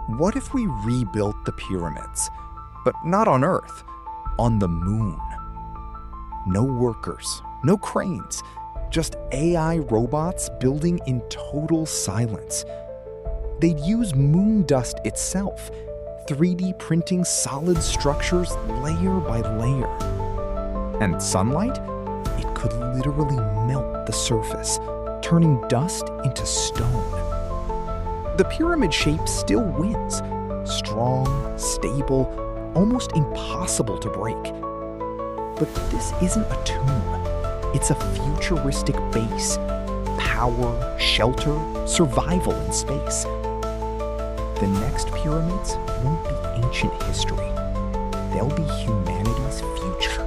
What if we rebuilt the pyramids? But not on Earth, on the moon. No workers, no cranes, just AI robots building in total silence. They'd use moon dust itself, 3D printing solid structures layer by layer. And sunlight? It could literally melt the surface, turning dust into stone. The pyramid shape still wins. Strong, stable, almost impossible to break. But this isn't a tomb. It's a futuristic base. Power, shelter, survival in space. The next pyramids won't be ancient history. They'll be humanity's future.